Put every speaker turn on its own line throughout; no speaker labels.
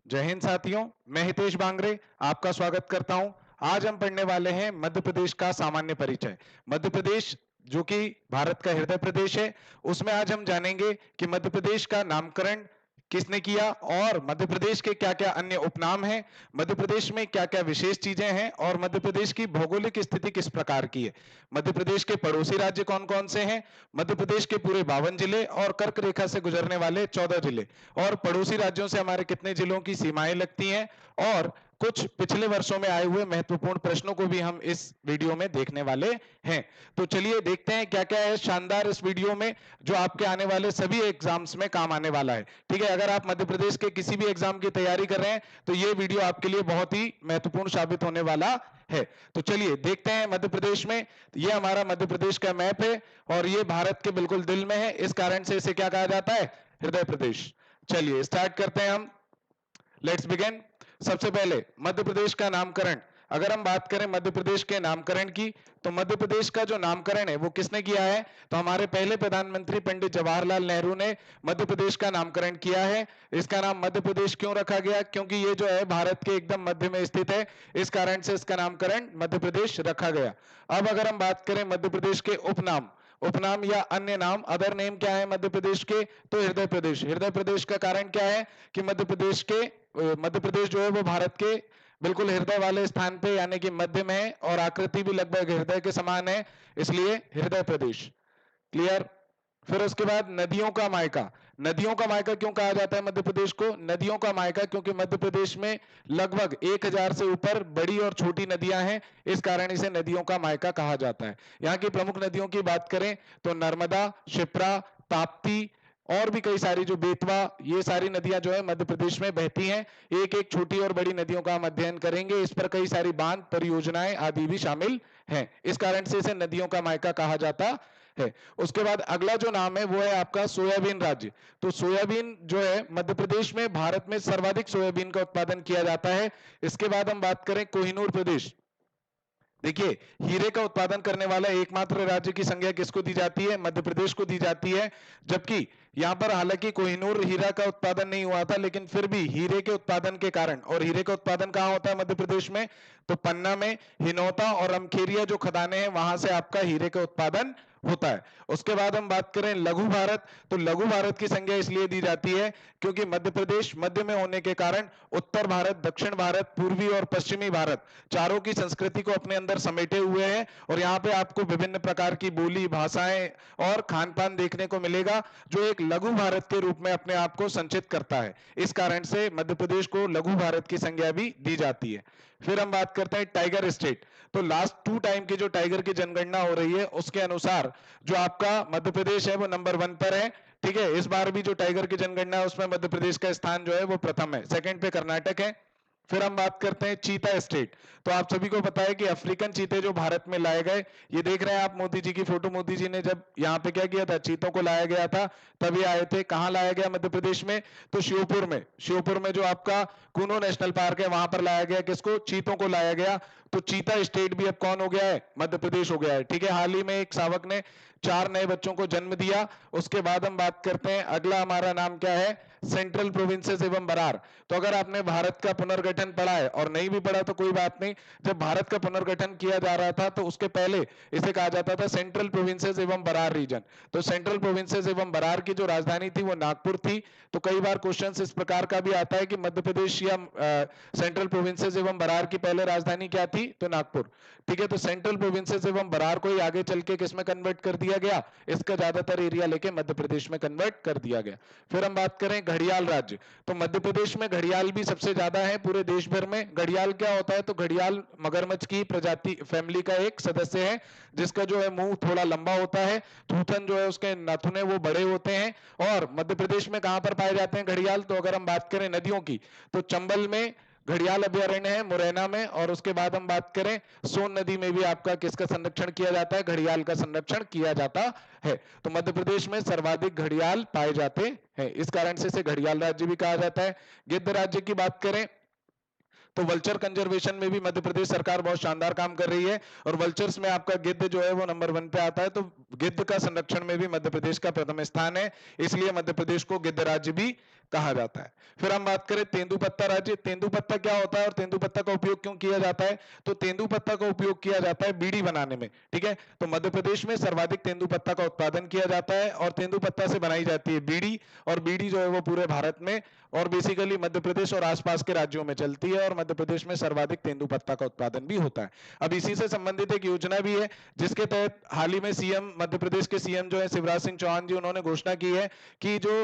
जय हिंद साथियों, मैं हितेश बांगरे आपका स्वागत करता हूं। आज हम पढ़ने वाले हैं मध्य प्रदेश का सामान्य परिचय। मध्य प्रदेश जो कि भारत का हृदय प्रदेश है, उसमें आज हम जानेंगे कि मध्य प्रदेश का नामकरण किसने किया और मध्य प्रदेश के क्या क्या अन्य उपनाम हैं, मध्य प्रदेश में क्या क्या विशेष चीजें हैं और मध्य प्रदेश की भौगोलिक स्थिति किस प्रकार की है। मध्य प्रदेश के पड़ोसी राज्य कौन कौन से हैं, मध्य प्रदेश के पूरे 52 जिले और कर्क रेखा से गुजरने वाले 14 जिले और पड़ोसी राज्यों से हमारे कितने जिलों की सीमाएं लगती हैं और कुछ पिछले वर्षों में आए हुए महत्वपूर्ण प्रश्नों को भी हम इस वीडियो में देखने वाले हैं। तो चलिए देखते हैं क्या क्या है शानदार इस वीडियो में, जो आपके आने वाले सभी एग्जाम्स में काम आने वाला है। ठीक है, अगर आप मध्य प्रदेश के किसी भी एग्जाम की तैयारी कर रहे हैं तो ये वीडियो आपके लिए बहुत ही महत्वपूर्ण साबित होने वाला है। तो चलिए देखते हैं मध्य प्रदेश में। ये हमारा मध्य प्रदेश का मैप है और ये भारत के बिल्कुल दिल में है, इस कारण से इसे क्या कहा जाता है, हृदय प्रदेश। चलिए स्टार्ट करते हैं हम, लेट्स बिगिन। सबसे पहले मध्य प्रदेश का नामकरण। अगर हम बात करें मध्य प्रदेश के नामकरण की, तो मध्य प्रदेश का जो नामकरण है वो किसने किया है, तो हमारे पहले प्रधानमंत्री पंडित जवाहरलाल नेहरू ने मध्य प्रदेश का नामकरण किया है। इसका नाम मध्य प्रदेश क्यों रखा गया, क्योंकि ये जो है भारत के एकदम मध्य में स्थित है, इस कारण से इसका नामकरण मध्य प्रदेश रखा गया। अब अगर हम बात करें मध्य प्रदेश के उपनाम, उपनाम या अन्य नाम, अदर नेम क्या है मध्य प्रदेश के, तो हृदय प्रदेश। हृदय प्रदेश का कारण क्या है कि मध्य प्रदेश के मध्य प्रदेश जो है वो भारत के बिल्कुल हृदय वाले स्थान पे यानी कि मध्य में है और आकृति भी लगभग हृदय के समान है, इसलिए हृदय प्रदेश। क्लियर। फिर उसके बाद नदियों का मायका। नदियों का मायका क्यों कहा जाता है मध्य प्रदेश को, नदियों का मायका क्योंकि मध्य प्रदेश में लगभग 1000 से ऊपर बड़ी और छोटी नदियां हैं, इस कारण इसे नदियों का मायका कहा जाता है। यहाँ की प्रमुख नदियों की बात करें तो नर्मदा, क्षिप्रा, ताप्ती और भी कई सारी, जो बेतवा, ये सारी नदियां जो है मध्य प्रदेश में बहती हैं। एक एक छोटी और बड़ी नदियों का हम अध्ययन करेंगे, इस पर कई सारी बांध परियोजनाएं आदि भी शामिल हैं, इस कारण से इसे नदियों का मायका कहा जाता है। उसके बाद अगला जो नाम है वो है आपका सोयाबीन राज्य। तो सोयाबीन जो है मध्य प्रदेश में भारत में सर्वाधिक सोयाबीन का उत्पादन किया जाता है। इसके बाद हम बात करें कोहिनूर प्रदेश। देखिए, हीरे का उत्पादन करने वाला एकमात्र राज्य की संज्ञा किसको दी जाती है, मध्य प्रदेश को दी जाती है। जबकि यहां पर हालांकि कोहिनूर हीरा का उत्पादन नहीं हुआ था, लेकिन फिर भी हीरे के उत्पादन के कारण, और हीरे का उत्पादन कहां होता है मध्य प्रदेश में, तो पन्ना में, हिनौता और अमखेरिया जो खदानें हैं वहां से आपका हीरे का उत्पादन होता है। उसके बाद हम बात करें लघु भारत, तो लघु भारत की संज्ञा इसलिए दी जाती है क्योंकि मध्य प्रदेश मध्य में होने के कारण उत्तर भारत, दक्षिण भारत, पूर्वी और पश्चिमी भारत चारों की संस्कृति को अपने अंदर समेटे हुए हैं और यहाँ पे आपको विभिन्न प्रकार की बोली, भाषाएं और खान पान देखने को मिलेगा, जो एक लघु भारत के रूप में अपने आप को संचित करता है। इस कारण से मध्य प्रदेश को लघु भारत की संज्ञा भी दी जाती है। फिर हम बात करते हैं टाइगर स्टेट। तो लास्ट 2 टाइम की जो टाइगर की जनगणना हो रही है उसके अनुसार जो आपका मध्य प्रदेश है वो नंबर 1 पर है। ठीक है, इस बार भी जो टाइगर की जनगणना है उसमें मध्य प्रदेश का स्थान जो है वो प्रथम है, सेकंड पे कर्नाटक है। फिर हम बात करते हैं चीता स्टेट। तो आप सभी को पता है कि अफ्रीकन चीते जो भारत में लाए गए, ये देख रहे हैं आप मोदी जी की फोटो, मोदी जी ने जब यहाँ पे क्या किया था, चीतों को लाया गया था, तब ये आए थे। कहाँ लाया गया मध्य प्रदेश में, तो श्योपुर में। श्योपुर में जो आपका कूनो नेशनल पार्क है वहां पर लाया गया, किसको, चीतों को लाया गया। तो चीता स्टेट भी अब कौन हो गया है, मध्य प्रदेश हो गया है। ठीक है, हाल ही में एक शावक ने 4 नए बच्चों को जन्म दिया। उसके बाद हम बात करते हैं, अगला हमारा नाम क्या है, सेंट्रल प्रोविंसेस एवं बरार। तो अगर आपने भारत का पुनर्गठन पढ़ा है और नहीं भी पढ़ा तो कोई बात नहीं, जब भारत का पुनर्गठन किया जा रहा था तो उसके पहले इसे कहा जाता था सेंट्रल प्रोविंसेस एवं बरार रीजन। तो सेंट्रल प्रोविंसेस एवं बरार की जो राजधानी थी वो नागपुर थी। तो कई बार क्वेश्चन इस प्रकार का भी आता है कि मध्य प्रदेश या सेंट्रल प्रोविंसेस एवं बरार की पहले राजधानी क्या थी, तो नागपुर। ठीक है, तो सेंट्रल प्रोविंसेस एवं बरार को ही आगे चल के किसमें कन्वर्ट कर दिया गया, इसका ज्यादातर एरिया लेके मध्य प्रदेश में कन्वर्ट कर दिया गया। फिर हम बात करें घड़ियाल राज्य। तो मध्य प्रदेश में घड़ियाल भी सबसे ज्यादा है पूरे देश भर में। घड़ियाल क्या होता है, तो घड़ियाल मगरमच्छ की प्रजाति फैमिली का एक सदस्य है, जिसका जो है मुंह थोड़ा लंबा होता है, थूथन जो है उसके नाखून वो बड़े होते हैं। और मध्य प्रदेश में कहां पर पाए जाते हैं घड़ियाल, तो अगर हम बात करें नदियों की, तो चंबल में घड़ियाल अभ्यारण्य है, मुरैना में। और उसके बाद हम बात करें सोन नदी में भी आपका किसका संरक्षण किया जाता है, घड़ियाल का संरक्षण किया जाता है। तो मध्य प्रदेश में सर्वाधिक घड़ियाल पाए जाते हैं, इस कारण से इसे घड़ियाल राज्य भी कहा जाता है। गिद्ध राज्य की बात करें तो वल्चर कंजर्वेशन में भी मध्य प्रदेश सरकार बहुत शानदार काम कर रही है और वल्चर्स में आपका गिद्ध जो है वो नंबर 1 पे आता है। तो गिद्ध का संरक्षण में भी मध्य प्रदेश का प्रथम स्थान है, इसलिए मध्य प्रदेश को गिद्ध राज्य भी कहा जाता है। फिर हम बात करें तेंदुपत्ता राज्य। तेंदुपत्ता क्या होता है और तेंदुपत्ता का उपयोग क्यों किया जाता है? तो तेंदुपत्ता का उपयोग किया जाता है बीड़ी बनाने में, ठीक है। तो मध्य प्रदेश में सर्वाधिक तेंदुपत्ता का उत्पादन किया जाता है और तेंदुपत्ता से बनाई जाती है बीड़ी, और बीड़ी जो है वो पूरे भारत में और बेसिकली मध्य प्रदेश और आसपास के राज्यों में चलती है, और मध्य प्रदेश में सर्वाधिक तेंदुपत्ता का उत्पादन भी होता है। अब इसी से संबंधित एक योजना भी है जिसके तहत हाल ही में सीएम, मध्य प्रदेश के सीएम जो है शिवराज सिंह चौहान जी, उन्होंने घोषणा की है कि जो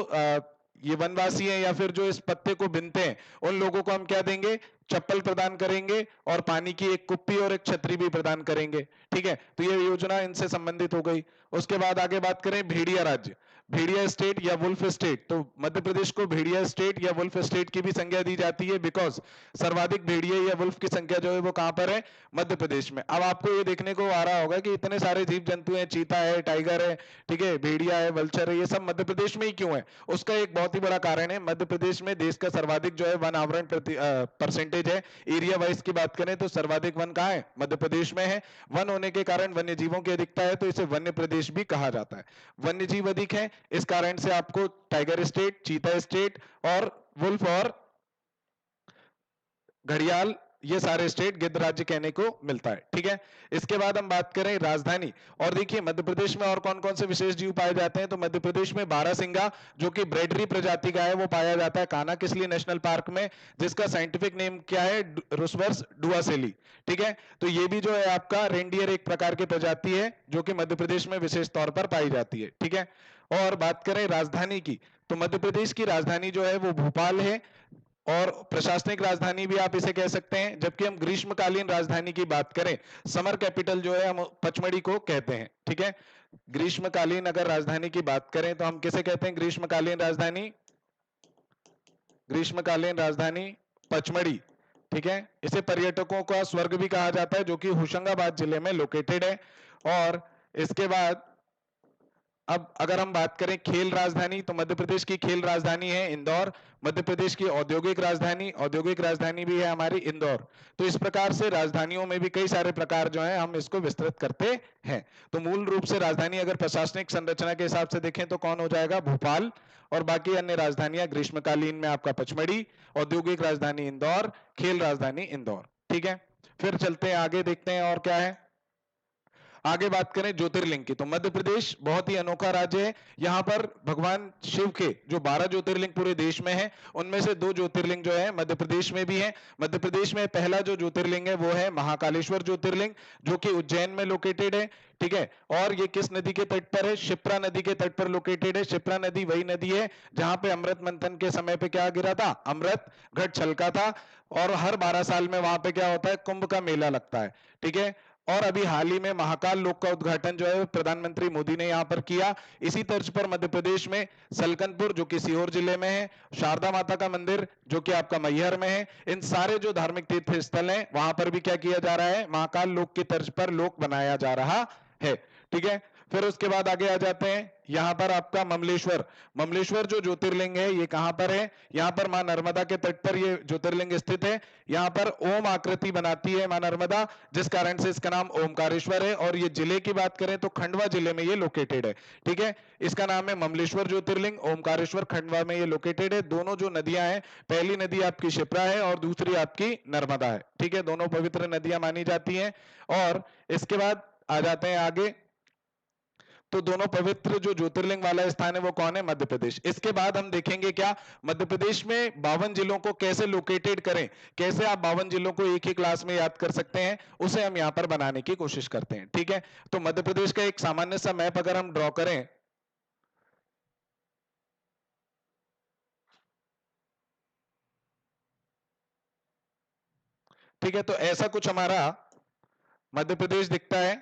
ये वनवासी हैं या फिर जो इस पत्ते को बिनते हैं, उन लोगों को हम क्या देंगे? चप्पल प्रदान करेंगे और पानी की एक कुप्पी और एक छतरी भी प्रदान करेंगे, ठीक है। तो ये योजना इनसे संबंधित हो गई। उसके बाद आगे बात करें भेड़िया राज्य, भेड़िया स्टेट या वुल्फ स्टेट। तो मध्य प्रदेश को भेड़िया स्टेट या वुल्फ स्टेट की भी संज्ञा दी जाती है बिकॉज सर्वाधिक भेड़िए या वुल्फ की संख्या जो है वो कहां पर है? मध्य प्रदेश में। अब आपको ये देखने को आ रहा होगा कि इतने सारे जीव जंतु हैं, चीता है, टाइगर है, ठीक है, भेड़िया है, वल्चर है, ये सब मध्य प्रदेश में ही क्यों है? उसका एक बहुत ही बड़ा कारण है, मध्य प्रदेश में देश का सर्वाधिक जो है वन आवरण परसेंटेज है। एरिया वाइज की बात करें तो सर्वाधिक वन कहां है? मध्य प्रदेश में है। वन होने के कारण वन्य जीवों की अधिकता है, तो इसे वन्य प्रदेश भी कहा जाता है। वन्य जीव अधिक है, इस कारण से आपको टाइगर स्टेट, चीता स्टेट और वुल्फ और घड़ियाल, ये सारे स्टेट गिद्ध राज्य कहने को मिलता है, ठीक है। इसके बाद हम बात करें राजधानी, और देखिए मध्य प्रदेश में और कौन कौन से विशेष जीव पाए जाते हैं। तो मध्य प्रदेश में बारहसिंगा जो कि ब्रेडरी प्रजाति का है वो पाया जाता है कानाकिसली नेशनल पार्क में, जिसका साइंटिफिक नेम क्या है? रुस्वर्स डुआसेली, ठीक है। तो ये भी जो है आपका रेंडियर एक प्रकार की प्रजाति है जो कि मध्य प्रदेश में विशेष तौर पर पाई जाती है, ठीक है। और बात करें राजधानी की, तो मध्य प्रदेश की राजधानी जो है वो भोपाल है, और प्रशासनिक राजधानी भी आप इसे कह सकते हैं। जबकि हम ग्रीष्मकालीन राजधानी की बात करें, समर कैपिटल जो है हम पचमढ़ी को कहते हैं, ठीक है। ग्रीष्मकालीन अगर राजधानी की बात करें तो हम किसे कहते हैं? ग्रीष्मकालीन राजधानी, ग्रीष्मकालीन राजधानी पचमढ़ी, ठीक है। इसे पर्यटकों का स्वर्ग भी कहा जाता है जो कि होशंगाबाद जिले में लोकेटेड है। और इसके बाद अब अगर हम बात करें खेल राजधानी, तो मध्य प्रदेश की खेल राजधानी है इंदौर। मध्य प्रदेश की औद्योगिक राजधानी भी है हमारी इंदौर। तो इस प्रकार से राजधानियों में भी कई सारे प्रकार जो है हम इसको विस्तृत करते हैं। तो मूल रूप से राजधानी अगर प्रशासनिक संरचना के हिसाब से देखें तो कौन हो जाएगा? भोपाल। और बाकी अन्य राजधानियां ग्रीष्मकालीन में आपका पचमढ़ी, औद्योगिक राजधानी इंदौर, खेल राजधानी इंदौर, ठीक है। फिर चलते हैं आगे, देखते हैं और क्या है। आगे बात करें ज्योतिर्लिंग की, तो मध्य प्रदेश बहुत ही अनोखा राज्य है। यहाँ पर भगवान शिव के जो 12 ज्योतिर्लिंग पूरे देश में हैं, उनमें से 2 ज्योतिर्लिंग जो है मध्य प्रदेश में भी है। मध्य प्रदेश में पहला जो ज्योतिर्लिंग है वो है महाकालेश्वर ज्योतिर्लिंग, जो कि उज्जैन में लोकेटेड है, ठीक है। और ये किस नदी के तट पर है? शिप्रा नदी के तट पर लोकेटेड है। शिप्रा नदी वही नदी है जहां पे अमृत मंथन के समय पे क्या गिरा था? अमृत घट छलका था। और हर 12 साल में वहां पे क्या होता है? कुंभ का मेला लगता है, ठीक है। और अभी हाल ही में महाकाल लोक का उद्घाटन जो है प्रधानमंत्री मोदी ने यहां पर किया। इसी तर्ज पर मध्य प्रदेश में सलकनपुर जो कि सीहोर जिले में है, शारदा माता का मंदिर जो कि आपका मैहर में है, इन सारे जो धार्मिक तीर्थ स्थल हैं वहां पर भी क्या किया जा रहा है? महाकाल लोक की तर्ज पर लोक बनाया जा रहा है, ठीक है। फिर उसके बाद आगे आ जाते हैं, यहां पर आपका ममलेश्वर, ममलेश्वर जो ज्योतिर्लिंग है ये कहां पर है? यहां पर मां नर्मदा के तट पर ये ज्योतिर्लिंग स्थित है। यहां पर ओम आकृति बनाती है मां नर्मदा, जिस कारण से इसका नाम ओमकारेश्वर है। और ये जिले की बात करें तो खंडवा जिले में ये लोकेटेड है, ठीक है। इसका नाम है ममलेश्वर ज्योतिर्लिंग, ओमकारेश्वर खंडवा में ये लोकेटेड है। दोनों जो नदियां हैं, पहली नदी आपकी शिप्रा है और दूसरी आपकी नर्मदा है, ठीक है। दोनों पवित्र नदियां मानी जाती हैं। और इसके बाद आ जाते हैं आगे, तो दोनों पवित्र जो ज्योतिर्लिंग वाला स्थान है वो कौन है? मध्य प्रदेश। इसके बाद हम देखेंगे क्या मध्य प्रदेश में 52 जिलों को कैसे लोकेटेड करें, कैसे आप 52 जिलों को एक ही क्लास में याद कर सकते हैं, उसे हम यहां पर बनाने की कोशिश करते हैं, ठीक है। तो मध्य प्रदेश का एक सामान्य सा मैप अगर हम ड्रॉ करें, ठीक है, तो ऐसा कुछ हमारा मध्य प्रदेश दिखता है,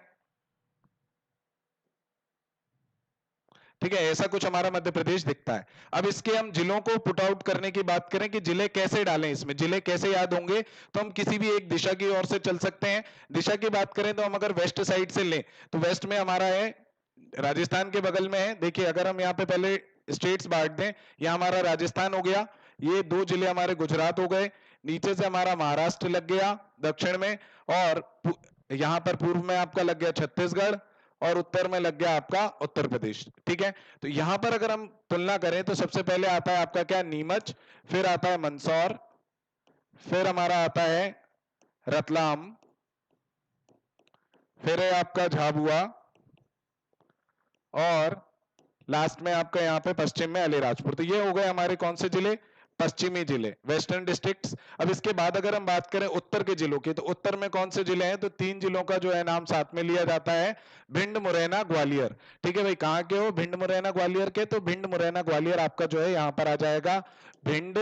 ठीक है। ऐसा कुछ हमारा मध्य प्रदेश दिखता है। अब इसके हम जिलों को पुट आउट करने की बात करें कि जिले कैसे डालें, इसमें जिले कैसे याद होंगे, तो हम किसी भी एक दिशा की ओर से चल सकते हैं। दिशा की बात करें तो हम अगर वेस्ट साइड से लें तो वेस्ट में हमारा है राजस्थान के बगल में है। देखिए अगर हम यहाँ पे पहले स्टेट्स बांट दें, यह हमारा राजस्थान हो गया, ये 2 जिले हमारे गुजरात हो गए, नीचे से हमारा महाराष्ट्र लग गया दक्षिण में, और यहाँ पर पूर्व में आपका लग गया छत्तीसगढ़, और उत्तर में लग गया आपका उत्तर प्रदेश। ठीक है, तो यहां पर अगर हम तुलना करें तो सबसे पहले आता है आपका क्या, नीमच, फिर आता है मंदसौर, फिर हमारा आता है रतलाम, फिर है आपका झाबुआ, और लास्ट में आपका यहाँ पे पश्चिम में अलीराजपुर। तो ये हो गए हमारे कौन से जिले, पश्चिमी जिले, वेस्टर्न डिस्ट्रिक्ट्स। अब इसके बाद अगर हम बात करें उत्तर के जिलों की, तो उत्तर में कौन से जिले हैं, तो 3 जिलों का जो है नाम साथ में लिया जाता है, भिंड, मुरैना, ग्वालियर। ठीक है भाई, कहाँ के हो, भिंड, मुरैना, ग्वालियर के, तो भिंड, मुरैना, ग्वालियर आपका जो है यहाँ पर आ जाएगा, भिंड,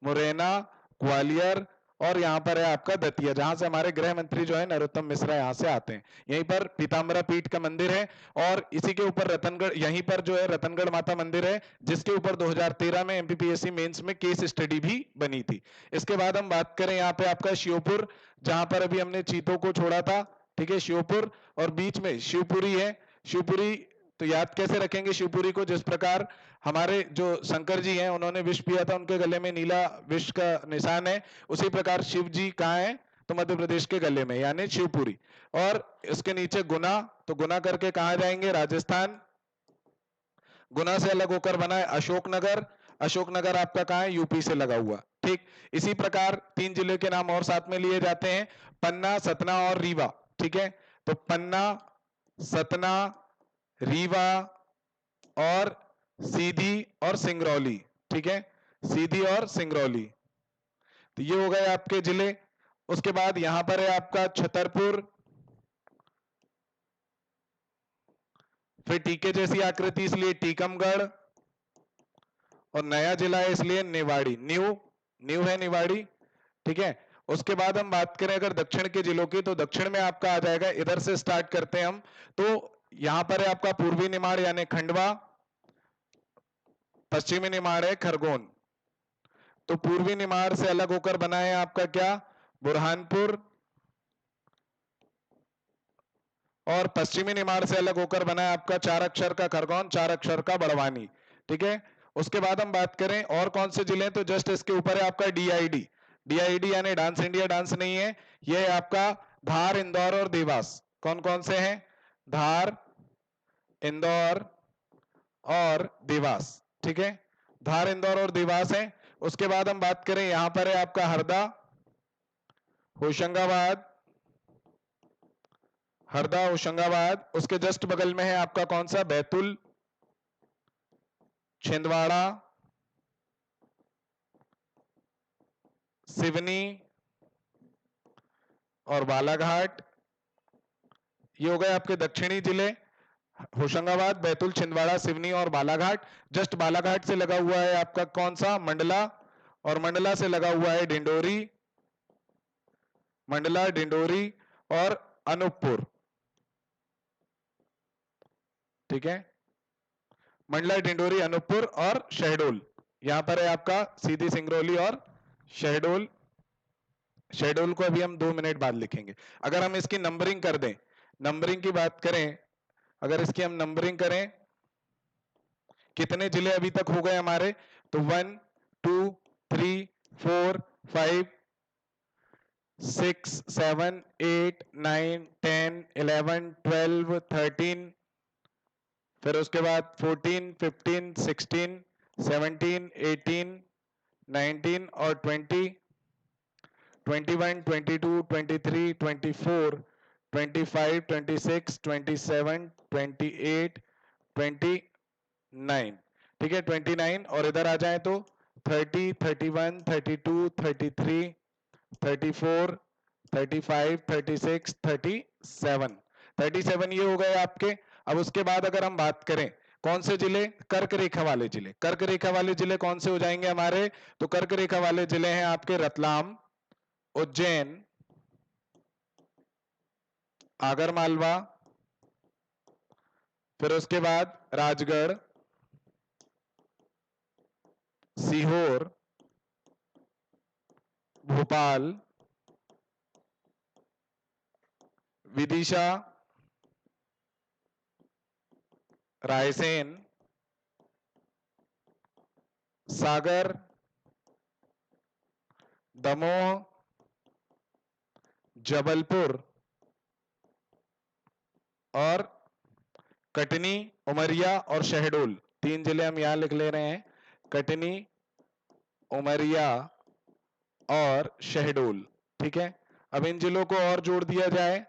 मुरैना, ग्वालियर, और यहाँ पर है आपका दतिया, जहां से हमारे गृह मंत्री जो है नरोत्तम मिश्रा यहाँ से आते हैं। यहीं पर पीताम्बरा पीठ का मंदिर है, और इसी के ऊपर रतनगढ़, यहीं पर जो है रतनगढ़ माता मंदिर है, जिसके ऊपर 2013 में एमपीपीएससी मेंस में केस स्टडी भी बनी थी। इसके बाद हम बात करें यहाँ पे आपका श्योपुर, जहां पर अभी हमने चीतों को छोड़ा था। ठीक है, श्योपुर, और बीच में शिवपुरी है। शिवपुरी तो याद कैसे रखेंगे शिवपुरी को, जिस प्रकार हमारे जो शंकर जी हैं उन्होंने विष पिया था, उनके गले में नीला विष का निशान है, उसी प्रकार शिव जी कहाँ है, तो मध्य प्रदेश के गले में, यानी शिवपुरी। और इसके नीचे गुना, तो गुना करके कहा जाएंगे, राजस्थान। गुना से अलग होकर बना है अशोकनगर, अशोकनगर आपका कहाँ है, यूपी से लगा हुआ। ठीक, इसी प्रकार 3 जिले के नाम और साथ में लिए जाते हैं, पन्ना, सतना और रीवा। ठीक है, तो पन्ना, सतना, रीवा और सीधी और सिंगरौली। ठीक है, सीधी और सिंगरौली, तो ये हो गए आपके जिले। उसके बाद यहां पर है आपका छतरपुर, फिर टीके जैसी आकृति इसलिए टीकमगढ़, और नया जिला है इसलिए निवाड़ी, न्यू, न्यू है निवाड़ी। ठीक है, उसके बाद हम बात करें अगर दक्षिण के जिलों की, तो दक्षिण में आपका आ जाएगा, इधर से स्टार्ट करते हैं हम, तो यहां पर है आपका पूर्वी निमाड़ यानी खंडवा, पश्चिमी निमाड़ है खरगोन। तो पूर्वी निमाड़ से अलग होकर बना है आपका क्या, बुरहानपुर, और पश्चिमी निमाड़ से अलग होकर बना है आपका 4 अक्षर का खरगोन, 4 अक्षर का बड़वानी। ठीक है, उसके बाद हम बात करें और कौन से जिले हैं, तो जस्ट इसके ऊपर है आपका डीआईडी, डीआईडी यानी डांस इंडिया डांस नहीं है, ये है आपका धार, इंदौर और देवास। कौन कौन से हैं, धार, इंदौर और देवास। ठीक है, धार, इंदौर और देवास है। उसके बाद हम बात करें, यहां पर है आपका हरदा, होशंगाबाद, हरदा, होशंगाबाद। उसके जस्ट बगल में है आपका कौन सा, बैतूल, छिंदवाड़ा, सिवनी और बालाघाट। ये हो गए आपके दक्षिणी जिले, होशंगाबाद, बैतूल, छिंदवाड़ा, सिवनी और बालाघाट। जस्ट बालाघाट से लगा हुआ है आपका कौन सा, मंडला, और मंडला से लगा हुआ है डिंडोरी, मंडला, डिंडोरी और अनूपपुर। ठीक है, मंडला, डिंडोरी, अनूपपुर और शहडोल। यहां पर है आपका सीधी, सिंगरौली और शहडोल। शहडोल को अभी हम 2 मिनट बाद लिखेंगे। अगर हम इसकी नंबरिंग कर दें, नंबरिंग की बात करें, अगर इसकी हम नंबरिंग करें, कितने जिले अभी तक हो गए हमारे, तो 1 2 3 4 5 6 7 8 9 10 11 12 13, फिर उसके बाद 14 15 16 17 18 19 और 20 21 22 23 24 25 26 27 28 29। ठीक है, 29, और इधर आ जाए तो 30 31 32 33 34 35 36 37, 37 ये हो गए आपके। अब उसके बाद अगर हम बात करें कौन से जिले, कर्क रेखा वाले जिले, कर्क रेखा वाले जिले कौन से हो जाएंगे हमारे, तो कर्क रेखा वाले जिले हैं आपके रतलाम, उज्जैन, आगरमालवा, फिर उसके बाद राजगढ़, सीहोर, भोपाल, विदिशा, रायसेन, सागर, दमोह, जबलपुर और कटनी, उमरिया और शहडोल, 3 जिले हम यहां लिख ले रहे हैं, कटनी, उमरिया और शहडोल। ठीक है, अब इन जिलों को और जोड़ दिया जाए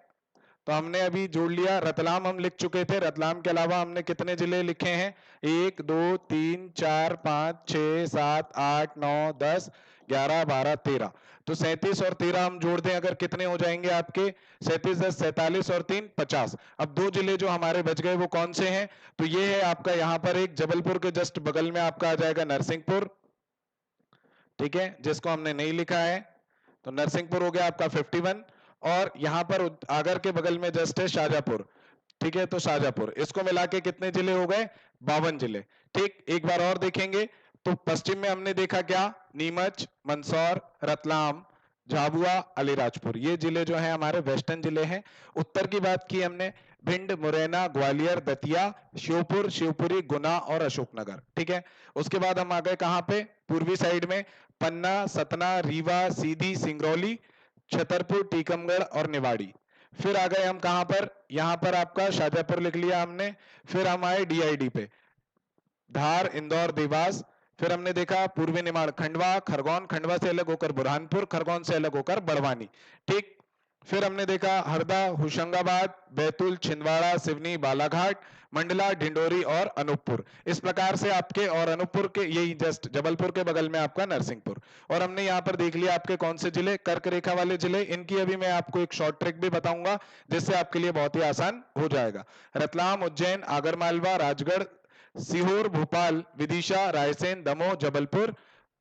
तो हमने अभी जोड़ लिया, रतलाम हम लिख चुके थे, रतलाम के अलावा हमने कितने जिले लिखे हैं, 1 2 3 4 5 6 7 8 9 10 11 12 13, तो 37 और 13 हम जोड़ दें अगर, कितने हो जाएंगे आपके, 37 10 47 और 3 50। अब 2 जिले जो हमारे बच गए वो कौन से हैं, तो ये है आपका यहाँ पर एक जबलपुर के जस्ट बगल में आपका आ जाएगा नरसिंहपुर, ठीक है, जिसको हमने नहीं लिखा है, तो नरसिंहपुर हो गया आपका 51, और यहां पर आगर के बगल में जस्ट है शाजापुर, ठीक है, तो शाजापुर, इसको मिला के कितने जिले हो गए, 52 जिले। ठीक, एक बार और देखेंगे तो पश्चिम में हमने देखा क्या, नीमच, मंदसौर, रतलाम, झाबुआ, अलीराजपुर, ये जिले जो हैं हमारे वेस्टर्न जिले हैं। उत्तर की बात की हमने, भिंड, मुरैना, ग्वालियर, दतिया, श्योपुर, शिवपुरी, गुना और अशोकनगर। ठीक है, उसके बाद हम आ गए कहां पे, पूर्वी साइड में, पन्ना, सतना, रीवा, सीधी, सिंगरौली, छतरपुर, टीकमगढ़ और निवाड़ी। फिर आ गए हम कहां पर, यहां पर आपका शाजापुर लिख लिया हमने, फिर हम आए डीआईडी पे, धार, इंदौर, देवास, फिर हमने देखा पूर्वी निमाड़, खंडवा, खरगोन, खंडवा से अलग होकर बुरहानपुर, खरगोन से अलग होकर बड़वानी। ठीक, फिर हमने देखा हरदा, होशंगाबाद, बैतूल, छिंदवाड़ा, सिवनी, बालाघाट, मंडला, ढिंडोरी और अनूपपुर। इस प्रकार से आपके, और अनूपपुर के यही जस्ट जबलपुर के बगल में आपका नरसिंहपुर। और हमने यहाँ पर देख लिया आपके कौन से जिले, कर्क रेखा वाले जिले, इनकी अभी मैं आपको एक शॉर्ट ट्रिक भी बताऊंगा जिससे आपके लिए बहुत ही आसान हो जाएगा। रतलाम, उज्जैन, आगरमालवा, राजगढ़, सीहोर, भोपाल, विदिशा, रायसेन, दमोह, जबलपुर,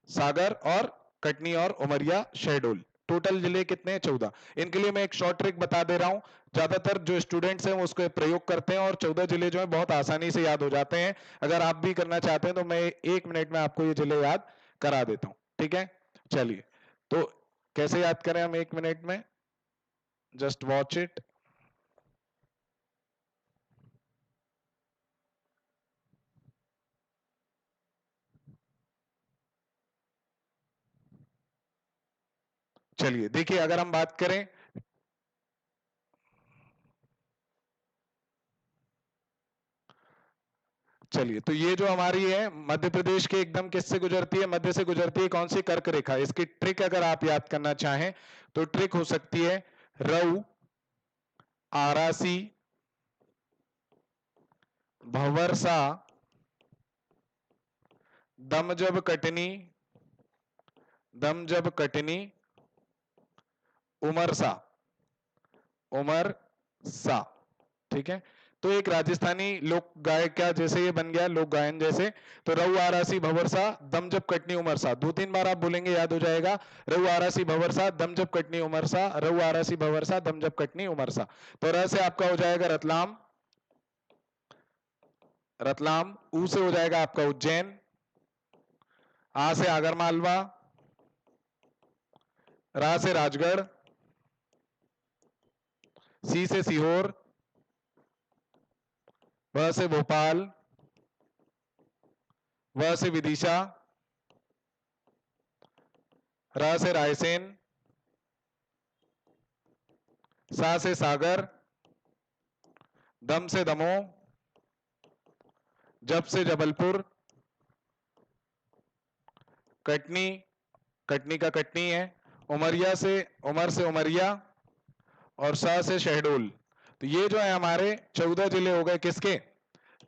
सागर और कटनी और उमरिया, शहडोल। टोटल जिले कितने हैं, 14। इनके लिए मैं एक शॉर्ट ट्रिक बता दे रहा हूं, ज्यादातर जो स्टूडेंट्स हैं वो उसको प्रयोग करते हैं और 14 जिले जो है बहुत आसानी से याद हो जाते हैं। अगर आप भी करना चाहते हैं तो मैं 1 मिनट में आपको ये जिले याद करा देता हूं, ठीक है। चलिए, तो कैसे याद करें हम 1 मिनट में, जस्ट वॉच इट। चलिए देखिए, अगर हम बात करें, चलिए, तो ये जो हमारी है मध्य प्रदेश के एकदम किससे गुजरती है, मध्य से गुजरती है, कौन सी, कर्क रेखा। इसकी ट्रिक अगर आप याद करना चाहें तो ट्रिक हो सकती है रऊ, आरासी, भंवरसा, दमजब कटनी, दमजब कटनी, उमरसा, उमरसा। ठीक है, तो एक राजस्थानी लोक गायक क्या जैसे ये बन गया, लोक गायन जैसे, तो रऊ, आरासी, भंवरसा, दमजब कटनी, उमरसा, 2-3 बार आप बोलेंगे याद हो जाएगा, रऊ, आरासी, भंवरसा, दमजब कटनी, उमरसा, रऊ, आरासी, भंवरसा, दमजब कटनी, उमरसा। तो र से आपका हो जाएगा रतलाम, रतलाम, ऊ से हो जाएगा आपका उज्जैन, आ से आगरमालवा, रा से राजगढ़, सी से सीहोर, व से भोपाल, व से विदिशा, र से रायसेन, सा से सागर, दम से दमोह, जब से जबलपुर, कटनी, कटनी का कटनी है, उमरिया से, उमर से उमरिया, और सा से शहडोल। तो ये जो है हमारे 14 जिले हो गए किसके,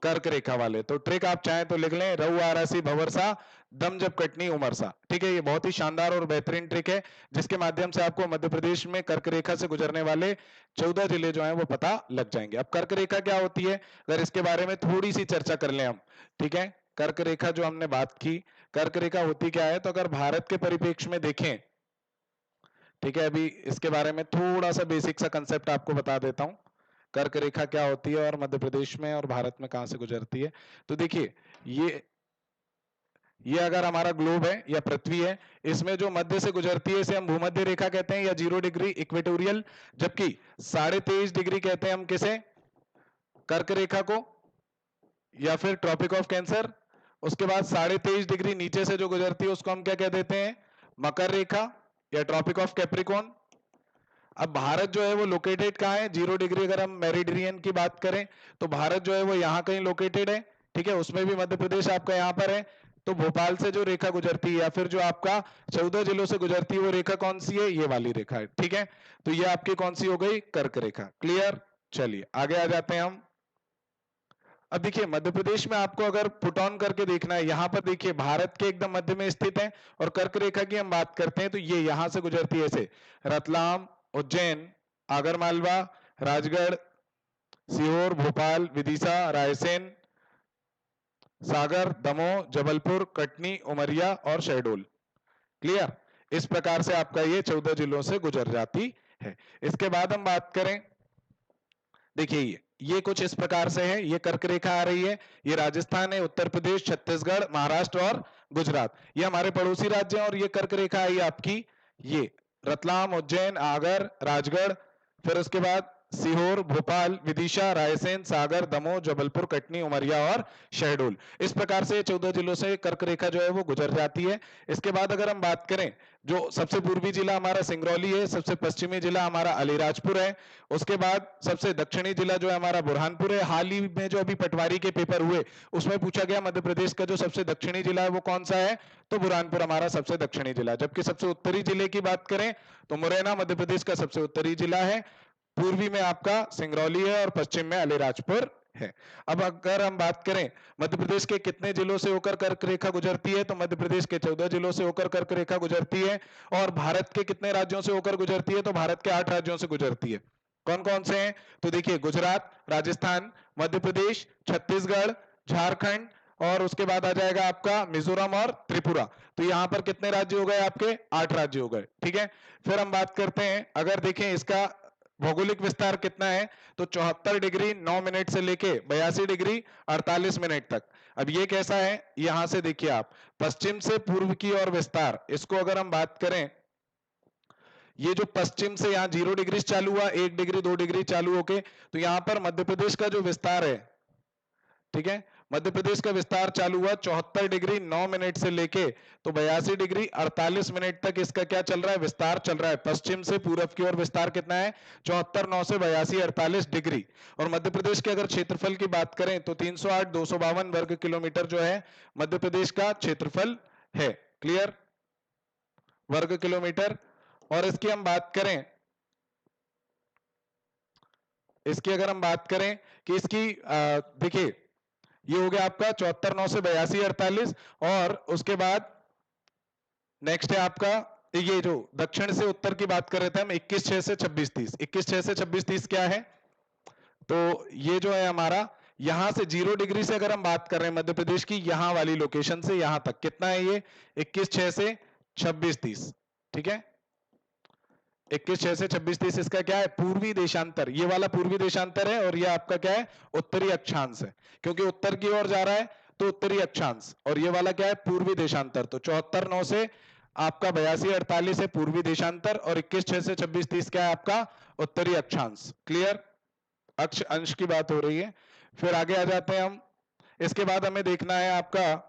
कर्क रेखा वाले। तो ट्रिक आप चाहें तो लिख लें, रऊ, आरासी, भंवरसा, दमजब कटनी, उमरसा। ठीक है, ये बहुत ही शानदार और बेहतरीन ट्रिक है जिसके माध्यम से आपको मध्य प्रदेश में कर्क रेखा से गुजरने वाले 14 जिले जो हैं वो पता लग जाएंगे। अब कर्क रेखा क्या होती है, अगर इसके बारे में थोड़ी सी चर्चा कर लें हम। ठीक है, कर्क रेखा जो हमने बात की, कर्क रेखा होती क्या है, तो अगर भारत के परिप्रेक्ष्य में देखें, ठीक है, अभी इसके बारे में थोड़ा सा बेसिक सा कंसेप्ट आपको बता देता हूं, कर्क रेखा क्या होती है और मध्य प्रदेश में और भारत में कहां से गुजरती है। तो देखिए, ये अगर हमारा ग्लोब है या पृथ्वी है, इसमें जो मध्य से गुजरती है इसे हम भूमध्य रेखा कहते हैं या 0 डिग्री इक्वेटोरियल, जबकि 23.5 डिग्री कहते हैं हम किसे, कर्क रेखा को, या फिर ट्रॉपिक ऑफ कैंसर। उसके बाद 23.5 डिग्री नीचे से जो गुजरती है उसको हम क्या कह देते हैं, मकर रेखा या ट्रॉपिक ऑफ कैप्रिकॉर्न। अब भारत जो है वो लोकेटेड कहाँ है, 0 डिग्री अगर हम मेरिडियन की बात करें तो भारत जो है वो यहाँ कहीं लोकेटेड है, ठीक है। उसमें भी मध्य प्रदेश आपका यहाँ पर है। तो भोपाल से जो रेखा गुजरती है या फिर जो आपका 14 जिलों से गुजरती है वो रेखा कौन सी है, ये वाली रेखा है, ठीक है। तो ये आपकी कौन सी हो गई, कर्क रेखा। क्लियर। चलिए आगे आ जाते हैं हम। अब देखिए मध्य प्रदेश में आपको अगर पुट ऑन करके देखना है, यहां पर देखिए भारत के एकदम मध्य में स्थित है और कर्क रेखा की हम बात करते हैं तो ये यहां से गुजरती है ऐसे, रतलाम, उज्जैन, आगरमालवा, राजगढ़, सीहोर, भोपाल, विदिशा, रायसेन, सागर, दमोह, जबलपुर, कटनी, उमरिया और शहडोल। क्लियर। इस प्रकार से आपका ये 14 जिलों से गुजर जाती है। इसके बाद हम बात करें, देखिए ये कुछ इस प्रकार से है, ये कर्क रेखा आ रही है, ये राजस्थान है, उत्तर प्रदेश, छत्तीसगढ़, महाराष्ट्र और गुजरात, ये हमारे पड़ोसी राज्य हैं। और ये कर्क रेखा आई आपकी, ये रतलाम, उज्जैन, आगर, राजगढ़, फिर उसके बाद सीहोर, भोपाल, विदिशा, रायसेन, सागर, दमोह, जबलपुर, कटनी, उमरिया और शहडोल। इस प्रकार से 14 जिलों से कर्क रेखा जो है वो गुजर जाती है। इसके बाद अगर हम बात करें, जो सबसे पूर्वी जिला हमारा सिंगरौली है, सबसे पश्चिमी जिला हमारा अलीराजपुर है, उसके बाद सबसे दक्षिणी जिला जो है हमारा बुरहानपुर है। हाल ही में जो अभी पटवारी के पेपर हुए उसमें पूछा गया मध्य प्रदेश का जो सबसे दक्षिणी जिला है वो कौन सा है, तो बुरहानपुर हमारा सबसे दक्षिणी जिला। जबकि सबसे उत्तरी जिले की बात करें तो मुरैना मध्य प्रदेश का सबसे उत्तरी जिला है, पूर्वी में आपका सिंगरौली है और पश्चिम में अलीराजपुर है। अब अगर हम बात करें मध्य प्रदेश के कितने जिलों से होकर कर्क रेखा गुजरती है, तो मध्य प्रदेश के 14 जिलों से होकर कर्क रेखा गुजरती है। और भारत के कितने राज्यों से होकर गुजरती है, तो भारत के 8 राज्यों से गुजरती है। कौन कौन से हैं, तो देखिए गुजरात, राजस्थान, मध्य प्रदेश, छत्तीसगढ़, झारखंड और उसके बाद आ जाएगा आपका मिजोरम और त्रिपुरा। तो यहां पर कितने राज्य हो गए आपके, 8 राज्य हो गए, ठीक है। फिर हम बात करते हैं, अगर देखें इसका भौगोलिक विस्तार कितना है, तो 74 डिग्री 9 मिनट से लेके 82 डिग्री 48 मिनट तक। अब ये कैसा है, यहां से देखिए आप, पश्चिम से पूर्व की ओर विस्तार, इसको अगर हम बात करें, ये जो पश्चिम से यहाँ 0 डिग्री चालू हुआ, 1 डिग्री 2 डिग्री चालू होके, तो यहां पर मध्य प्रदेश का जो विस्तार है, ठीक है, मध्य प्रदेश का विस्तार चालू हुआ 74 डिग्री 9 मिनट से लेके तो 82 डिग्री 48 मिनट तक इसका क्या चल रहा है, विस्तार चल रहा है। पश्चिम से पूरब की ओर विस्तार कितना है, 74 9 से 82 48 डिग्री। और मध्य प्रदेश के अगर क्षेत्रफल की बात करें तो 308 252 वर्ग किलोमीटर जो है मध्य प्रदेश का क्षेत्रफल है। क्लियर, वर्ग किलोमीटर। और इसकी हम बात करें, इसकी अगर हम बात करें कि इसकी देखिए ये हो गया आपका 74 9 से 82 48। और उसके बाद नेक्स्ट है आपका ये जो दक्षिण से उत्तर की बात कर रहे थे हम, 21 6 से 26 30। 21 6 से 26 30 क्या है, तो ये जो है हमारा यहां से 0 डिग्री से अगर हम बात कर रहे हैं मध्य प्रदेश की, यहां वाली लोकेशन से यहां तक कितना है, ये 21 6 से 26 30, ठीक है। 21 6 से 26 30 इसका क्या है, पूर्वी देशांतर, ये वाला पूर्वी देशांतर है। और ये आपका क्या है, उत्तरी अक्षांश है, क्योंकि उत्तर की ओर जा रहा है तो उत्तरी अक्षांश। और ये वाला क्या है, पूर्वी देशांतर। तो 74 9 से आपका 82 48 है पूर्वी देशांतर, और 21 6 से 26 30 क्या है आपका, उत्तरी अक्षांश। क्लियर, अक्ष अंश की बात हो रही है। फिर आगे आ जाते हैं हम। इसके बाद हमें देखना है आपका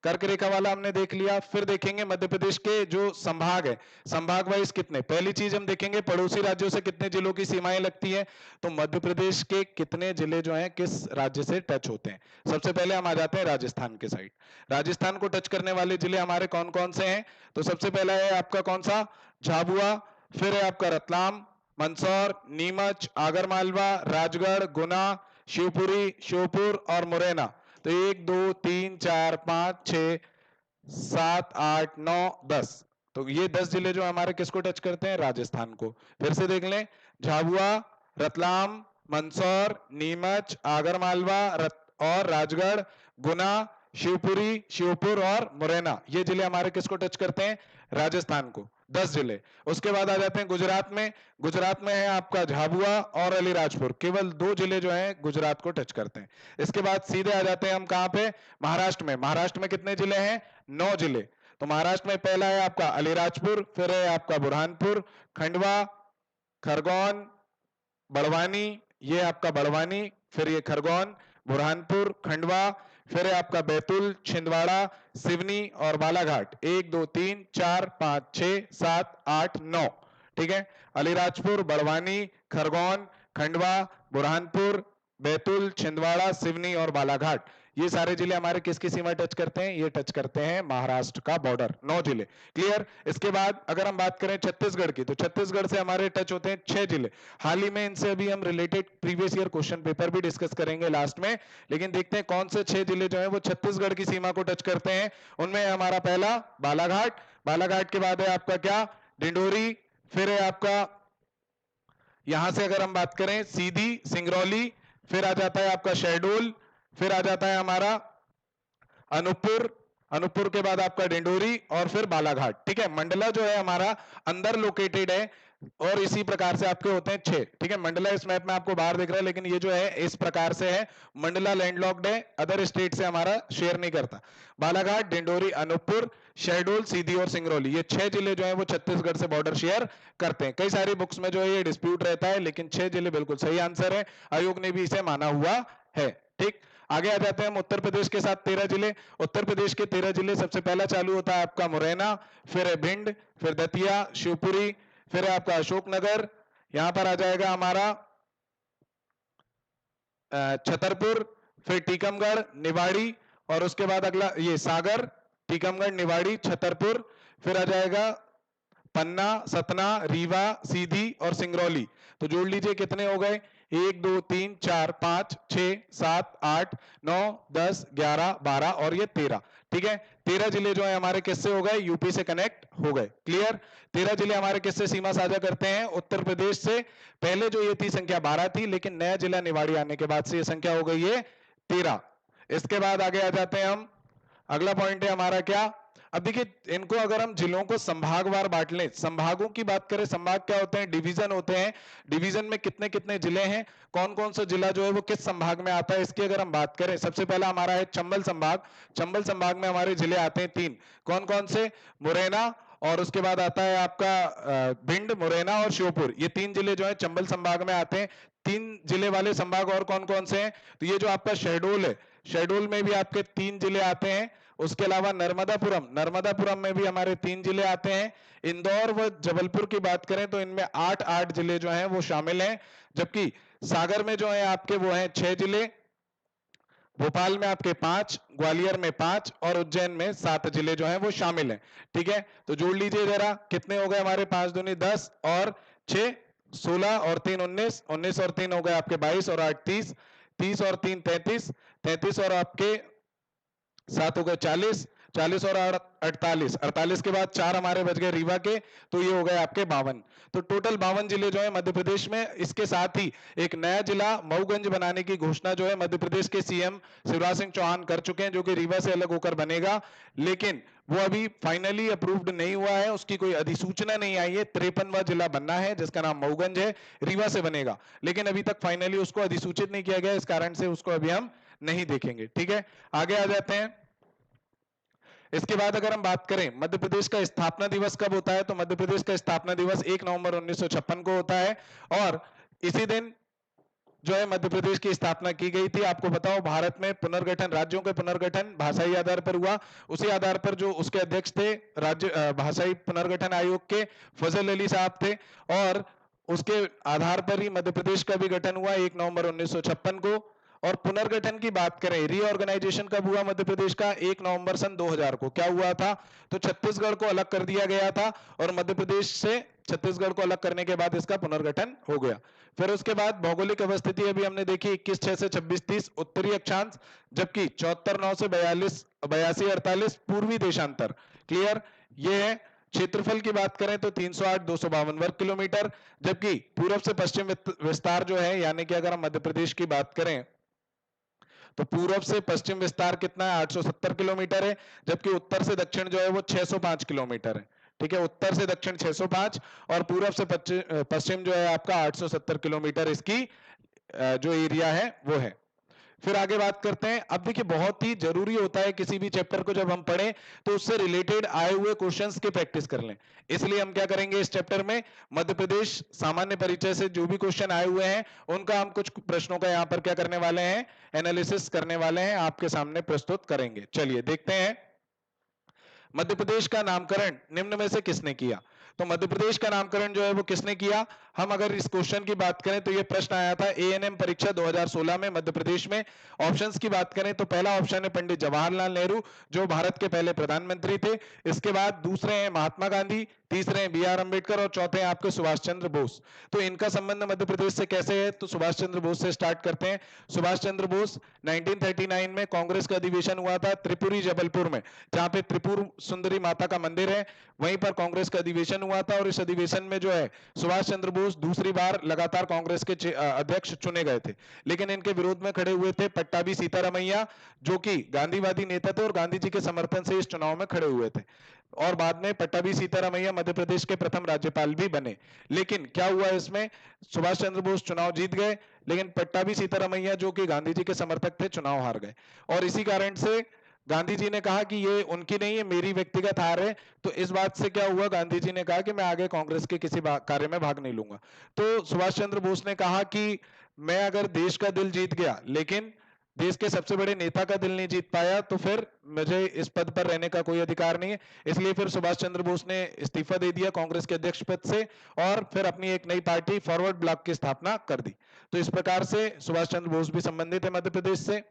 कर्क रेखा वाला हमने देख लिया। फिर देखेंगे मध्य प्रदेश के जो संभाग है, संभाग वाइज कितने, पहली चीज हम देखेंगे पड़ोसी राज्यों से कितने जिलों की सीमाएं लगती है। तो मध्य प्रदेश के कितने जिले जो हैं किस राज्य से टच होते हैं। सबसे पहले हम आ जाते हैं राजस्थान के साइड। राजस्थान को टच करने वाले जिले हमारे कौन कौन से हैं, तो सबसे पहला है आपका कौन सा, झाबुआ। फिर है आपका रतलाम, मंदसौर, नीमच, आगरमालवा, राजगढ़, गुना, शिवपुरी, श्योपुर और मुरैना। तो 1 2 3 4 5 6 7 8 9 10। तो ये 10 जिले जो हमारे किसको टच करते हैं, राजस्थान को। फिर से देख लें, झाबुआ, रतलाम, मंदसौर, नीमच, आगरमालवा और राजगढ़, गुना, शिवपुरी, श्योपुर और मुरैना, ये जिले हमारे किसको टच करते हैं, राजस्थान को। 10 जिले। उसके बाद आ जाते हैं गुजरात में। गुजरात में है आपका झाबुआ और अलीराजपुर, केवल 2 जिले जो हैं गुजरात को टच करते हैं। इसके बाद सीधे आ जाते हैं हम कहां पे, महाराष्ट्र में। महाराष्ट्र में कितने जिले हैं, 9 जिले। तो महाराष्ट्र में पहला है आपका अलीराजपुर, फिर है आपका बुरहानपुर, खंडवा, खरगोन, बड़वानी, ये आपका बड़वानी, फिर ये खरगोन, बुरहानपुर, खंडवा, फिर है आपका बैतूल, छिंदवाड़ा, सिवनी और बालाघाट। 1 2 3 4 5 6 7 8 9, ठीक है, अलीराजपुर, बड़वानी, खरगोन, खंडवा, बुरहानपुर, बैतूल, छिंदवाड़ा, सिवनी और बालाघाट, ये सारे जिले हमारे किसकी सीमा टच करते हैं? ये टच करते हैं महाराष्ट्र का बॉर्डर, 9 जिले। क्लियर। इसके बाद अगर हम बात करें छत्तीसगढ़ की, तो छत्तीसगढ़ से हमारे टच होते हैं 6 जिले। हाल ही में इनसे अभी हम related previous year question paper भी डिस्कस करेंगे लास्ट में, लेकिन देखते हैं कौन से 6 जिले जो है वो छत्तीसगढ़ की सीमा को टच करते हैं। उनमें हमारा पहला बालाघाट, बालाघाट के बाद है आपका क्या? डिंडोरी, फिर है आपका यहां से अगर हम बात करें सीधी, सिंगरौली, फिर आ जाता है आपका शहडोल, फिर आ जाता है हमारा अनूपपुर, अनूपपुर के बाद आपका डिंडोरी और फिर बालाघाट। ठीक है, मंडला जो है हमारा अंदर लोकेटेड है और इसी प्रकार से आपके होते हैं 6। ठीक है, मंडला इस मैप में आपको बाहर दिख रहा है, लेकिन ये जो है इस प्रकार से है, मंडला लैंडलॉक्ड है, अदर स्टेट से हमारा शेयर नहीं करता। बालाघाट, डिंडोरी, अनूपपुर, शहडोल, सीधी और सिंगरौली, ये 6 जिले जो है वो छत्तीसगढ़ से बॉर्डर शेयर करते हैं। कई सारी बुक्स में जो है ये डिस्प्यूट रहता है, लेकिन 6 जिले बिल्कुल सही आंसर है, आयोग ने भी इसे माना हुआ है। ठीक, आगे आ जाते हैं हम उत्तर प्रदेश के साथ 13 जिले। उत्तर प्रदेश के 13 जिले, सबसे पहला चालू होता है आपका मुरैना, फिर है भिंड, फिर दतिया, शिवपुरी, फिर है आपका अशोकनगर, यहां पर आ जाएगा हमारा छतरपुर, फिर टीकमगढ़, निवाड़ी, और उसके बाद अगला ये सागर, टीकमगढ़, निवाड़ी, छतरपुर, फिर आ जाएगा पन्ना, सतना, रीवा, सीधी और सिंगरौली। तो जोड़ लीजिए कितने हो गए? 1 2 3 4 5 6 7 8 9 10 11 12 और ये 13। ठीक है, 13 जिले जो है हमारे किससे हो गए? यूपी से कनेक्ट हो गए। क्लियर। 13 जिले हमारे किससे सीमा साझा करते हैं? उत्तर प्रदेश से। पहले जो ये थी संख्या 12 थी, लेकिन नया जिला निवाड़ी आने के बाद से ये संख्या हो गई है 13। इसके बाद आगे आ जाते हैं हम, अगला पॉइंट है हमारा क्या? अब देखिए इनको अगर हम जिलों को संभागवार बांट लें, संभागों की बात करें, संभाग क्या होते हैं? डिवीजन होते हैं। डिवीजन में कितने कितने जिले हैं, कौन कौन सा जिला जो है वो किस संभाग में आता है, इसकी अगर हम बात करें, सबसे पहला हमारा है चंबल संभाग। चंबल संभाग में हमारे जिले आते हैं 3। कौन कौन से? मुरैना, और उसके बाद आता है आपका भिंड, मुरैना और श्योपुर, ये 3 जिले जो है चंबल संभाग में आते हैं। 3 जिले वाले संभाग और कौन कौन से हैं? तो ये जो आपका शहडोल है, शहडोल में भी आपके 3 जिले आते हैं। उसके अलावा नर्मदापुरम, नर्मदापुरम में भी हमारे 3 जिले आते हैं। इंदौर व जबलपुर की बात करें तो इनमें 8 जिले जो हैं वो शामिल हैं, जबकि सागर में जो है आपके वो हैं 6 जिले, भोपाल में आपके 5, ग्वालियर में 5 और उज्जैन में 7 जिले जो हैं वो शामिल हैं। ठीक है, तो जोड़ लीजिए जरा, कितने हो गए हमारे? 5 दूनी 10 और 6 16 और 3 19, 19 और 3 हो गए आपके 22 और 8 30, 30 और 3 33, 33 और आपके 7 हो गए 40, 40 और 48, 48 के बाद 4 हमारे बच गए रीवा के, तो ये हो गए आपके 52। तो टोटल 52 जिले जो है मध्य प्रदेश में। इसके साथ ही एक नया जिला मऊगंज बनाने की घोषणा जो है मध्य प्रदेश के सीएम शिवराज सिंह चौहान कर चुके हैं, जो कि रीवा से अलग होकर बनेगा, लेकिन वो अभी फाइनली अप्रूव्ड नहीं हुआ है, उसकी कोई अधिसूचना नहीं आई है। 53वां जिला बनना है जिसका नाम मऊगंज है, रीवा से बनेगा, लेकिन अभी तक फाइनली उसको अधिसूचित नहीं किया गया, इस कारण से उसको अभी हम नहीं देखेंगे। ठीक है, आगे आ जाते हैं। इसके बाद अगर हम बात करें मध्य प्रदेश का स्थापना दिवस कब होता है, तो मध्य प्रदेश का स्थापना दिवस 1 नवंबर 1956 को होता है, और इसी दिन जो है मध्य प्रदेश की स्थापना की गई थी। आपको बताओ भारत में पुनर्गठन, राज्यों के पुनर्गठन भाषाई आधार पर हुआ, उसी आधार पर जो उसके अध्यक्ष थे राज्य भाषाई पुनर्गठन आयोग के फजल अली साहब थे, और उसके आधार पर ही मध्य प्रदेश का भी गठन हुआ 1 नवंबर 1956 को। और पुनर्गठन की बात करें, रीऑर्गेनाइजेशन कब हुआ मध्य प्रदेश का? 1 नवंबर सन 2000 को। क्या हुआ था? तो छत्तीसगढ़ को अलग कर दिया गया था, और मध्य प्रदेश से छत्तीसगढ़ को अलग करने के बाद इसका पुनर्गठन हो गया। फिर उसके बाद भौगोलिक अवस्थिति अभी हमने देखी 21/6 से 26/30 उत्तरी अक्षांश, जबकि 74/9 से 82/48 पूर्वी देशांतर। क्लियर। ये है। क्षेत्रफल की बात करें तो 308,252 वर्ग किलोमीटर, जबकि पूर्व से पश्चिम विस्तार जो है, यानी कि अगर हम मध्य प्रदेश की बात करें तो पूर्व से पश्चिम विस्तार कितना है? 870 किलोमीटर है, जबकि उत्तर से दक्षिण जो है वो 605 किलोमीटर है। ठीक है, उत्तर से दक्षिण 605 और पूर्व से पश्चिम जो है आपका 870 किलोमीटर इसकी जो एरिया है वो है। फिर आगे बात करते हैं। अब देखिए बहुत ही जरूरी होता है किसी भी चैप्टर को जब हम पढ़ें तो उससे रिलेटेड आए हुए क्वेश्चंस की प्रैक्टिस कर लें। इसलिए हम क्या करेंगे इस चैप्टर में, मध्य प्रदेश सामान्य परिचय से जो भी क्वेश्चन आए हुए हैं उनका हम कुछ प्रश्नों का यहां पर क्या करने वाले हैं? एनालिसिस करने वाले हैं, आपके सामने प्रस्तुत करेंगे। चलिए देखते हैं। मध्य प्रदेश का नामकरण निम्न में से किसने किया? तो मध्य प्रदेश का नामकरण जो है वो किसने किया? हम अगर इस क्वेश्चन की बात करें तो ये प्रश्न आया था एएनएम परीक्षा 2016 में मध्य प्रदेश में। ऑप्शंस की बात करें तो पहला ऑप्शन है पंडित जवाहरलाल नेहरू, जो भारत के पहले प्रधानमंत्री थे। इसके बाद दूसरे हैं महात्मा गांधी, तीसरे हैं बी.आर. अम्बेडकर और चौथे हैं आपके सुभाष चंद्र बोस। तो इनका संबंध मध्य प्रदेश से कैसे है? तो सुभाष चंद्र बोस से स्टार्ट करते हैं। सुभाष चंद्र बोस 1939 में कांग्रेस का अधिवेशन हुआ था त्रिपुरी जबलपुर में, जहां पे त्रिपुर सुंदरी माता का मंदिर है, वहीं पर कांग्रेस का अधिवेशन हुआ था। और इस अधिवेशन में जो है सुभाष चंद्र बोस दूसरी बार लगातार कांग्रेस के अध्यक्ष चुने गए थे। लेकिन इनके विरोध में खड़े हुए थे पट्टाभी सीतारामैया, जो कि गांधीवादी नेता थे और गांधी जी के समर्थन से इस चुनाव में खड़े हुए थे। और बाद में पट्टाभी सीतारामैया मध्य प्रदेश के प्रथम राज्यपाल भी बने। लेकिन क्या हुआ इसमें? सुभाष चंद्र बोस चुनाव जीत गए, लेकिन पट्टाभी सीतारामैया जो कि गांधी जी के समर्थक थे चुनाव हार गए। और इसी कारण से गांधी जी ने कहा कि ये उनकी नहीं है, मेरी व्यक्तिगत हार है। तो इस बात से क्या हुआ? गांधी जी ने कहा कि मैं आगे कांग्रेस के किसी कार्य में भाग नहीं लूंगा। तो सुभाष चंद्र बोस ने कहा कि मैं अगर देश का दिल जीत गया लेकिन देश के सबसे बड़े नेता का दिल नहीं जीत पाया, तो फिर मुझे इस पद पर रहने का कोई अधिकार नहीं है। इसलिए फिर सुभाष चंद्र बोस ने इस्तीफा दे दिया कांग्रेस के अध्यक्ष पद से और फिर अपनी एक नई पार्टी फॉरवर्ड ब्लॉक की स्थापना कर दी। तो इस प्रकार से सुभाष चंद्र बोस भी संबंधित है मध्य प्रदेश से।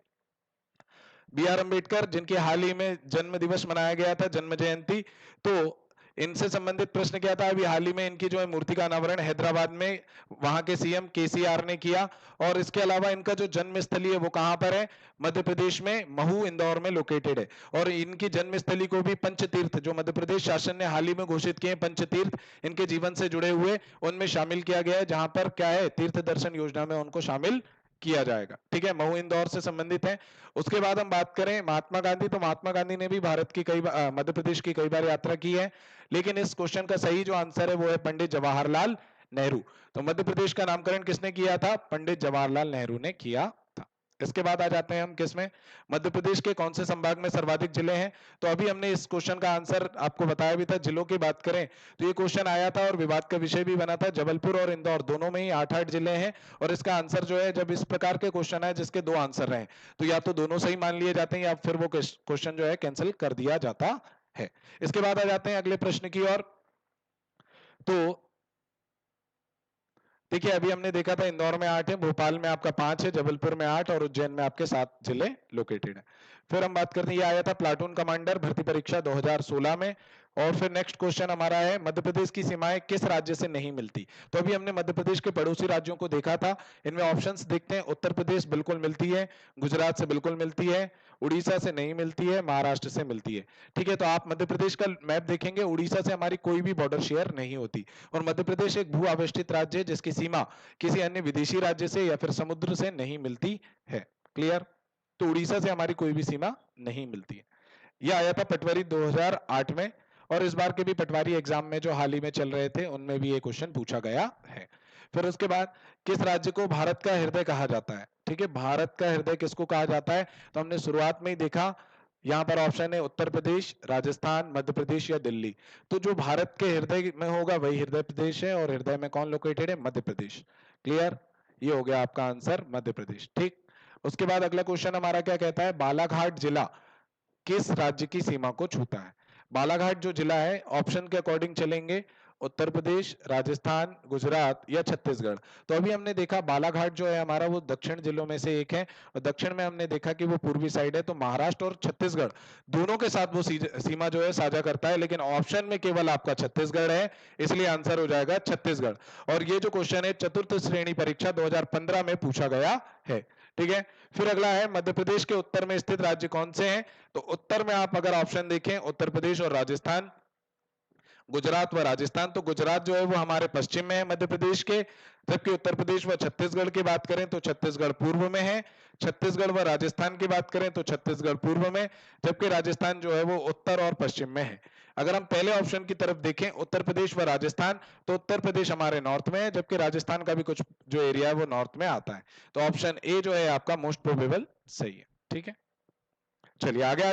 बी.आर. अम्बेडकर, जिनके हाल ही में जन्म दिवस मनाया गया था, जन्म जयंती, तो इनसे संबंधित प्रश्न क्या था? अभी हाल ही में इनकी जो है मूर्ति का अनावरण हैदराबाद में वहां के सीएम केसीआर ने किया। और इसके अलावा इनका जो जन्मस्थली है वो कहां पर है? मध्य प्रदेश में महू इंदौर में लोकेटेड है। और इनकी जन्मस्थली को भी पंचतीर्थ, जो मध्य प्रदेश शासन ने हाल ही में घोषित किए पंचतीर्थ इनके जीवन से जुड़े हुए, उनमें शामिल किया गया है, जहां पर क्या है तीर्थ दर्शन योजना में उनको शामिल किया जाएगा। ठीक है, महू इंदौर से संबंधित है। उसके बाद हम बात करें महात्मा गांधी, तो महात्मा गांधी ने भी भारत की मध्य प्रदेश की कई बार यात्रा की है। लेकिन इस क्वेश्चन का सही जो आंसर है वो है पंडित जवाहरलाल नेहरू। तो मध्य प्रदेश का नामकरण किसने किया था? पंडित जवाहरलाल नेहरू ने किया था। इसके बाद आ जाते हैं हम किसमें? मध्य प्रदेश के कौन से संभाग में सर्वाधिक जिले हैं? तो अभी हमने इस क्वेश्चन का आंसर आपको बताया भी था। जिलों की बात करें तो ये क्वेश्चन आया था और विवाद का विषय भी बना था। जबलपुर और इंदौर दोनों में ही 8-8 जिले हैं। और इसका आंसर जो है, जब इस प्रकार के क्वेश्चन है जिसके 2 आंसर रहे तो या तो दोनों सही मान लिए जाते हैं या फिर वो क्वेश्चन जो है कैंसिल कर दिया जाता है। इसके बाद आ जाते हैं अगले प्रश्न की ओर। तो देखिए, अभी हमने देखा था इंदौर में 8 है, भोपाल में आपका 5 है, जबलपुर में 8 और उज्जैन में आपके 7 जिले लोकेटेड है। फिर हम बात करते हैं, ये आया था प्लाटून कमांडर भर्ती परीक्षा 2016 में। और फिर नेक्स्ट क्वेश्चन हमारा है, मध्य प्रदेश की सीमाएं किस राज्य से नहीं मिलती? तो अभी हमने मध्य प्रदेश के पड़ोसी राज्यों को देखा था। इनमें ऑप्शंस देखते हैं। उत्तर प्रदेश बिल्कुल मिलती है, गुजरात से बिल्कुल मिलती है, उड़ीसा से नहीं मिलती है, महाराष्ट्र से मिलती है। ठीक है, तो आप मध्य प्रदेश का मैप देखेंगे, उड़ीसा से हमारी कोई भी बॉर्डर शेयर नहीं होती। और मध्य प्रदेश एक भू आवेष्टित राज्य है जिसकी सीमा किसी अन्य विदेशी राज्य से या फिर समुद्र से नहीं मिलती है। क्लियर? तो उड़ीसा से हमारी कोई भी सीमा नहीं मिलती है। यह आया था पटवारी 2008 में। और इस बार के भी पटवारी एग्जाम में जो हाल ही में चल रहे थे उनमें भी ये क्वेश्चन पूछा गया है। फिर उसके बाद, किस राज्य को भारत का हृदय कहा जाता है? ठीक है, भारत का हृदय किसको कहा जाता है? तो हमने शुरुआत में ही देखा, यहाँ पर ऑप्शन है उत्तर प्रदेश, राजस्थान, मध्य प्रदेश या दिल्ली। तो जो भारत के हृदय में होगा वही हृदय प्रदेश है। और हृदय में कौन लोकेटेड है? मध्य प्रदेश। क्लियर? ये हो गया आपका आंसर, मध्य प्रदेश। ठीक। उसके बाद अगला क्वेश्चन हमारा क्या कहता है? बालाघाट जिला किस राज्य की सीमा को छूता है? बालाघाट जो जिला है, ऑप्शन के अकॉर्डिंग चलेंगे, उत्तर प्रदेश, राजस्थान, गुजरात या छत्तीसगढ़। तो अभी हमने देखा बालाघाट जो है हमारा वो दक्षिण जिलों में से एक है। और दक्षिण में हमने देखा कि वो पूर्वी साइड है। तो महाराष्ट्र और छत्तीसगढ़ दोनों के साथ वो सीमा जो है साझा करता है। लेकिन ऑप्शन में केवल आपका छत्तीसगढ़ है, इसलिए आंसर हो जाएगा छत्तीसगढ़। और ये जो क्वेश्चन है चतुर्थ श्रेणी परीक्षा 2015 में पूछा गया है। ठीक है। फिर अगला है, मध्य प्रदेश के उत्तर में स्थित राज्य कौन से हैं? तो उत्तर में आप अगर ऑप्शन देखें, उत्तर प्रदेश और राजस्थान, गुजरात व राजस्थान। तो गुजरात जो है वो हमारे पश्चिम में है मध्य प्रदेश के, जबकि उत्तर प्रदेश व छत्तीसगढ़ की बात करें तो छत्तीसगढ़ पूर्व में है। छत्तीसगढ़ व राजस्थान की बात करें तो छत्तीसगढ़ पूर्व में, जबकि राजस्थान जो है वो उत्तर और पश्चिम में है। अगर हम पहले ऑप्शन की तरफ देखें, उत्तर प्रदेश व राजस्थान, तो उत्तर प्रदेश हमारे नॉर्थ में है, जबकि राजस्थान का भी कुछ जो एरिया है वो नॉर्थ में आता है। तो ऑप्शन ए जो है आपका मोस्ट प्रोबेबल सही है। ठीक है, चलिए आगे